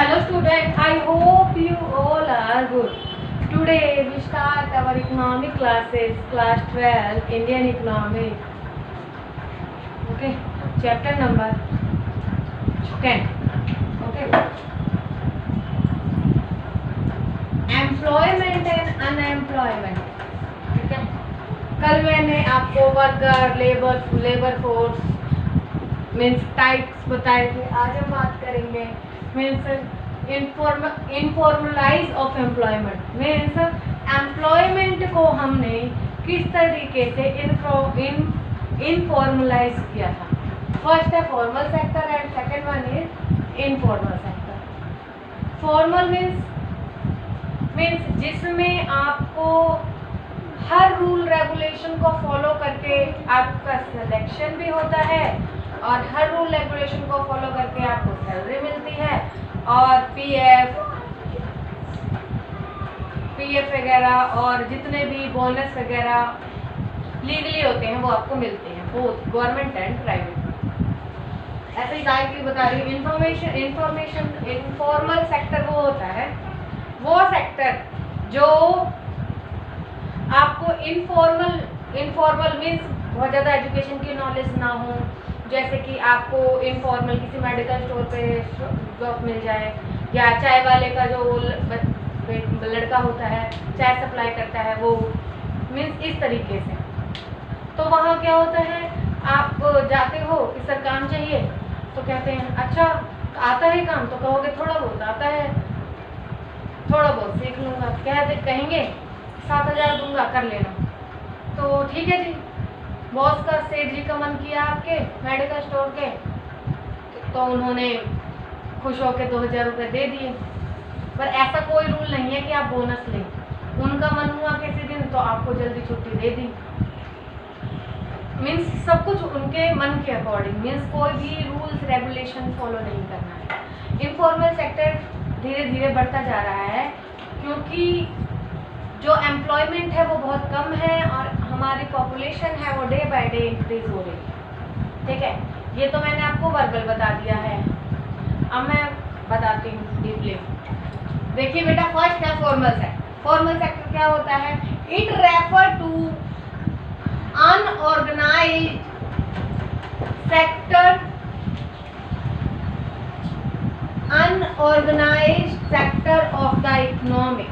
Hello students, I hope you all are good. Today we start our economic classes, class 12, Indian economic. Okay, chapter number 10. Okay. Employment and unemployment. ठीक है, कल मैंने आपको worker, labour force means types बताए थे. आज हम बात करेंगे means informalise of employment. Means employment को हमने किस तरीके से इनफॉर्मलाइज किया था. फर्स्ट है formal sector and second one is informal sector. Formal means जिसमें आपको हर रूल रेगुलेशन को फॉलो करके आपका सिलेक्शन भी होता है और हर रूल रेगुलेशन को फॉलो करके आपको सैलरी मिलती है और पीएफ वगैरह और जितने भी बोनस वगैरह लीगली होते हैं वो आपको मिलते हैं, बोथ गवर्नमेंट एंड प्राइवेट. ऐसे ही गाइड की बता रही हूँ. इनफॉर्मल सेक्टर वो होता है, वो सेक्टर जो आपको इनफॉर्मल मीन्स बहुत ज़्यादा एजुकेशन की नॉलेज ना हो. जैसे कि आपको इनफॉर्मल किसी मेडिकल स्टोर पे जॉब मिल जाए, या चाय वाले का जो लड़का होता है चाय सप्लाई करता है वो मीन्स इस तरीके से. तो वहाँ क्या होता है, आप जाते हो कि सर काम चाहिए तो कहते हैं अच्छा आता है काम, तो कहोगे थोड़ा बहुत आता है, थोड़ा बहुत सीख लूँगा. कहेंगे 7,000 दूंगा कर लेना. तो ठीक है जी, बॉस का सेठ जी का मन किया आपके मेडिकल स्टोर के, तो उन्होंने खुश होकर 2,000 रुपये दे दिए. पर ऐसा कोई रूल नहीं है कि आप बोनस लें. उनका मन हुआ किसी दिन तो आपको जल्दी छुट्टी दे दी. मीन्स सब कुछ उनके मन के अकॉर्डिंग, मीन्स कोई भी रूल्स रेगुलेशन फॉलो नहीं करना है. इनफॉर्मल सेक्टर धीरे धीरे बढ़ता जा रहा है क्योंकि जो एम्प्लॉयमेंट है वो बहुत कम है और हमारी पॉपुलेशन है वो डे बाय डे इंक्रीज हो रही है. ठीक है, ये तो मैंने आपको वर्बल बता दिया है. अब मैं बताती हूँ डीपली. देखिए बेटा, फर्स्ट है फॉर्मल सेक्टर. फॉर्मल सेक्टर क्या होता है? It refer to unorganised sector of the economy.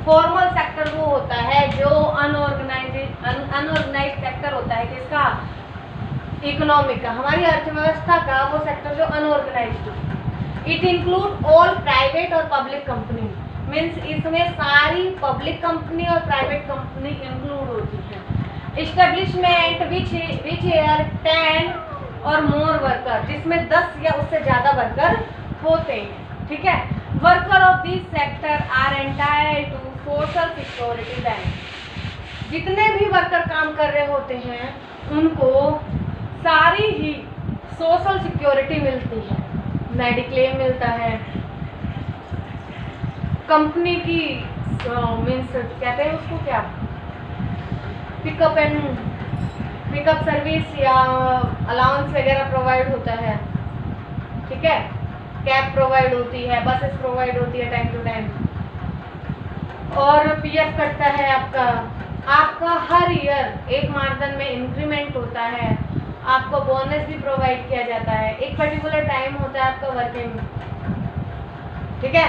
Formal sector वो होता है जो अनऑर्गेनाइज्ड सेक्टर होता है किसका? इकोनॉमी का, हमारी अर्थव्यवस्था का वो सेक्टर जो अनऑर्गेनाइज्ड है. इट इंक्लूड ऑल प्राइवेट और पब्लिक कंपनी. मीन्स इसमें सारी पब्लिक कंपनी और प्राइवेट कंपनी इंक्लूड होती है. एस्टेब्लिशमेंट विच एयर 10 और मोर वर्कर, जिसमें 10 या उससे ज़्यादा वर्कर होते हैं. ठीक है, worker of this sector are entitled to social security bank. जितने भी वर्कर काम कर रहे होते हैं उनको सारी ही सोशल सिक्योरिटी मिलती है. मेडिक्लेम मिलता है, कंपनी की मीन्स कहते हैं उसको क्या, पिकअप सर्विस या अलाउंस वगैरह प्रोवाइड होता है. ठीक है, कैब प्रोवाइड होती है, बसेस प्रोवाइड होती है टाइम टू टाइम, और पीएफ कटता है आपका हर ईयर एक मानधन में इंक्रीमेंट होता है. आपको बोनस भी प्रोवाइड किया जाता है. एक पर्टिकुलर टाइम होता है आपका वर्किंग. ठीक है,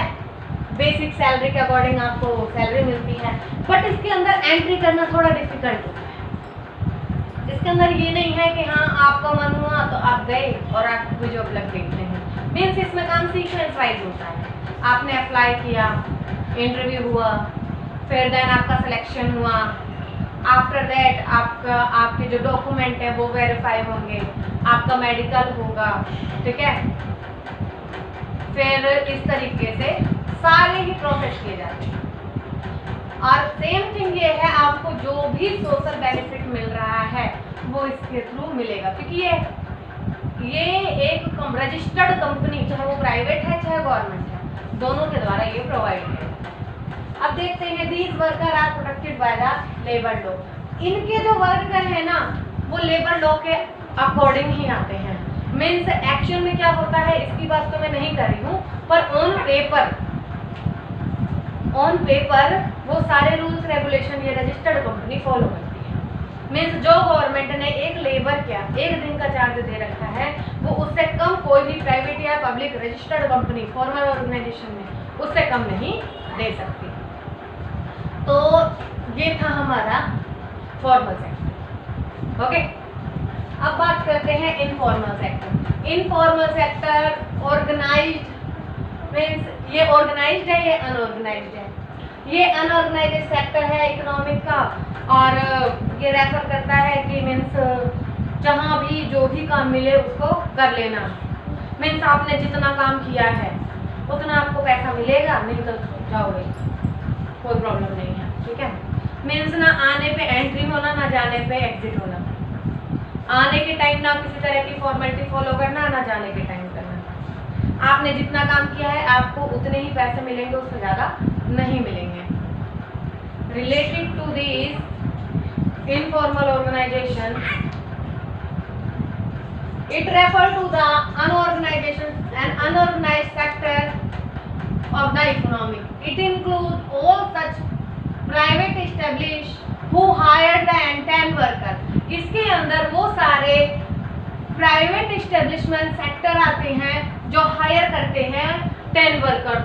बेसिक सैलरी के अकॉर्डिंग आपको सैलरी मिलती है. बट इसके अंदर एंट्री करना थोड़ा डिफिकल्ट होता है. इसके अंदर ये नहीं है कि हाँ आपका मन हुआ तो आप गए और आपको जॉब लग गई. नहीं, मीन्स इसमें काम सीक्वेंस वाइज होता है. आपने अप्लाई किया, इंटरव्यू हुआ, फिर देन आपका सिलेक्शन हुआ. आफ्टर दैट आपके जो डॉक्यूमेंट है वो वेरीफाई होंगे, आपका मेडिकल होगा. ठीक है, फिर इस तरीके से सारे ही प्रोसेस किए जाते हैं. और सेम थिंग ये है, आपको जो भी सोशल बेनिफिट मिल रहा है वो इसके थ्रू मिलेगा क्योंकि ये एक रजिस्टर्ड कंपनी, चाहे वो प्राइवेट है चाहे गवर्नमेंट है, दोनों के द्वारा ये प्रोवाइड है. अब देखते हैं these worker are protected by the labour law. इनके जो वर्कर है ना वो लेबर लॉ के अकॉर्डिंग ही आते हैं. मीन्स एक्शन में क्या होता है इसकी बात तो मैं नहीं कर रही हूँ, पर ऑन पेपर वो सारे रूल्स रेगुलेशन ये रजिस्टर्ड कंपनी फॉलो करती है। मीन्स जो गवर्नमेंट ने एक लेबर का 1 दिन का चार्ज दे रखा है वो उससे कम कोई भी प्राइवेट या public registered company formal organisation में उससे कम नहीं दे सकती। तो ये था हमारा फॉर्मल सेक्टर। ओके, अब बात करते हैं informal sector. Informal sector organised means ये ऑर्गेनाइज्ड है, ये अनऑर्गेनाइज्ड है। ये अनऑर्गेनाइज्ड सेक्टर है इकोनॉमिक का, और ये रेफर करता है कि मीन्स जहाँ भी जो भी काम मिले उसको कर लेना। मीन्स आपने जितना काम किया है उतना आपको पैसा मिलेगा, नहीं तो जाओगे, कोई प्रॉब्लम नहीं है। ठीक है, मीन्स ना आने पे एंट्री होना, ना जाने पे एग्जिट होना। आने के टाइम ना किसी तरह की फॉर्मेलिटी फॉलो करना, ना जाने के टाइम करना। आपने जितना काम किया है आपको उतने ही पैसे मिलेंगे, उससे ज़्यादा नहीं मिलेंगे। Related to this informal organisation, it refer to the unorganization and unorganized sector of the economy. It includes all such private established who hire the and worker. इसके अंदर वो सारे प्राइवेट एस्टेब्लिशमेंट सेक्टर आते हैं जो हायर करते हैं 10 worker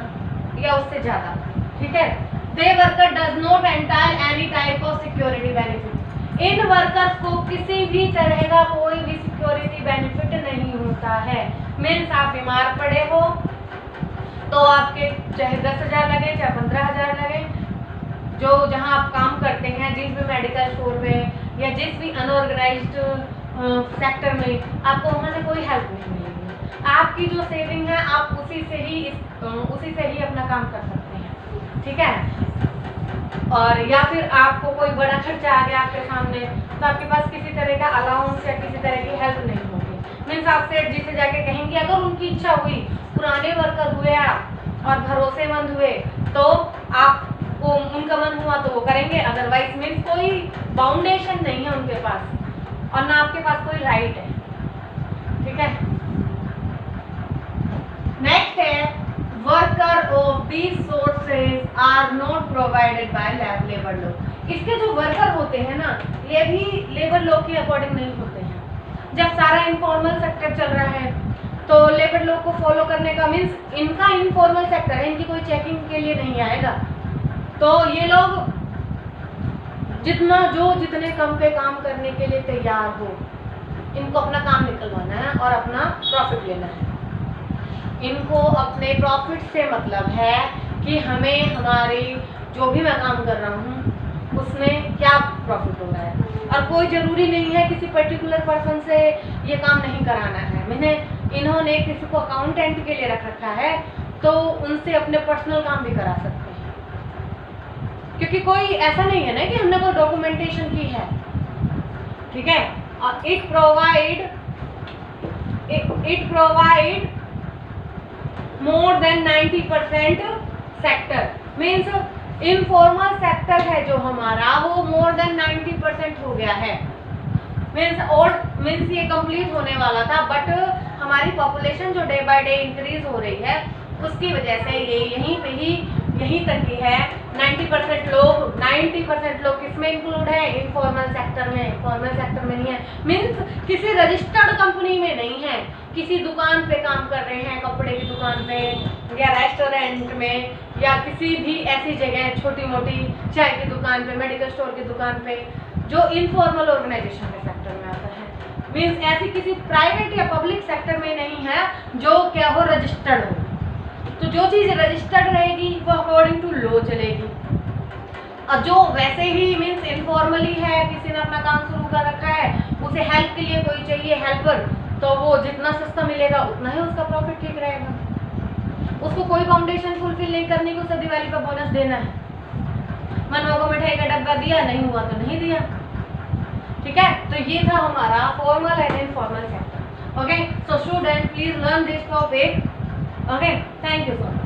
या उससे ज़्यादा। ठीक है, they worker does not entitle any type of security benefit. इन वर्कर्स को किसी भी तरह का कोई भी सिक्योरिटी बेनिफिट नहीं होता है। मीन्स आप बीमार पड़े हो तो आपके चाहे 10,000 लगे चाहे 15,000 लगे, जो जहां आप काम करते हैं जिस भी मेडिकल स्टोर में या जिस भी अनऑर्गेनाइज्ड सेक्टर में, आपको वहां से कोई हेल्प नहीं मिलेगी। आपकी जो सेविंग है आप उसी से ही अपना काम कर सकते हैं। ठीक है, और या फिर आपको कोई बड़ा खर्चा आ गया आपके सामने तो आपके पास किसी तरह का अलाउंस या किसी तरह की हेल्प नहीं होगी। मीन्स आप सेठ जी से जाके कहेंगे, अगर उनकी इच्छा हुई, पुराने वर्कर हुए आप और भरोसेमंद हुए तो आपको उनका मन हुआ तो वो करेंगे, अदरवाइज मीन्स कोई बाउंडेशन नहीं है उनके पास और ना आपके पास कोई राइट है। ठीक है, नेक्स्ट है worker of these sources are not provided by labour law. इसके जो वर्कर होते हैं ना, ये भी लेबर लॉ के अकॉर्डिंग नहीं होते हैं। जब सारा इनफॉर्मल सेक्टर चल रहा है तो लेबर लॉ को फॉलो करने का मीन्स इनका इनफॉर्मल सेक्टर है, इनकी कोई चेकिंग के लिए नहीं आएगा। तो ये लोग जितने कम पे काम करने के लिए तैयार हो, इनको अपना काम निकलवाना है और अपना प्रॉफिट लेना है। इनको अपने प्रॉफिट से मतलब है कि हमें हमारी जो भी मैं काम कर रहा हूँ उसमें क्या प्रॉफिट हो रहा है, और कोई ज़रूरी नहीं है किसी पर्टिकुलर पर्सन से ये काम नहीं कराना है। इन्होंने किसी को अकाउंटेंट के लिए रख रखा है तो उनसे अपने पर्सनल काम भी करा सकते हैं, क्योंकि कोई ऐसा नहीं है ना कि हमने कोई डॉक्यूमेंटेशन की है। ठीक है, और it provide more than 90% sector. Means informal sector है जो हमारा वो मोर देन 90% हो गया है। मीन्स ये कंप्लीट होने वाला था, बट हमारी पॉपुलेशन जो डे बाय डे इंक्रीज हो रही है उसकी वजह से ये यहीं तक की है। 90% लोग किसमें इंक्लूड है? इनफॉर्मल सेक्टर में। फॉर्मल सेक्टर में नहीं है, मीन्स किसी रजिस्टर्ड कंपनी में नहीं है, किसी दुकान पे काम कर रहे हैं, कपड़े की दुकान पे या रेस्टोरेंट में या किसी भी ऐसी जगह छोटी मोटी चाय की दुकान पे, मेडिकल स्टोर की दुकान पे, जो इनफॉर्मल ऑर्गेनाइजेशन के सेक्टर में आता है। मीन्स ऐसी किसी प्राइवेट या पब्लिक सेक्टर में नहीं है जो क्या हो, रजिस्टर्ड हो। तो जो चीज़ रजिस्टर्ड रहेगी वो अकॉर्डिंग टू लॉ चलेगी, और जो वैसे ही मीन्स इनफॉर्मली है, किसी ने अपना काम शुरू कर रखा है, उसे हेल्प के लिए कोई चाहिए हेल्पर, तो वो जितना सस्ता मिलेगा उतना ही उसका प्रॉफिट ठीक रहेगा। उसको कोई फाउंडेशन फुलफिल नहीं करनी कि उसे दिवाली का बोनस देना है। मनवा को मिठाई का डब्बा दिया, नहीं हुआ तो नहीं दिया। ठीक है, तो ये था हमारा formal and informal sector. Okay, so student please learn this topic. Okay, thank you so much.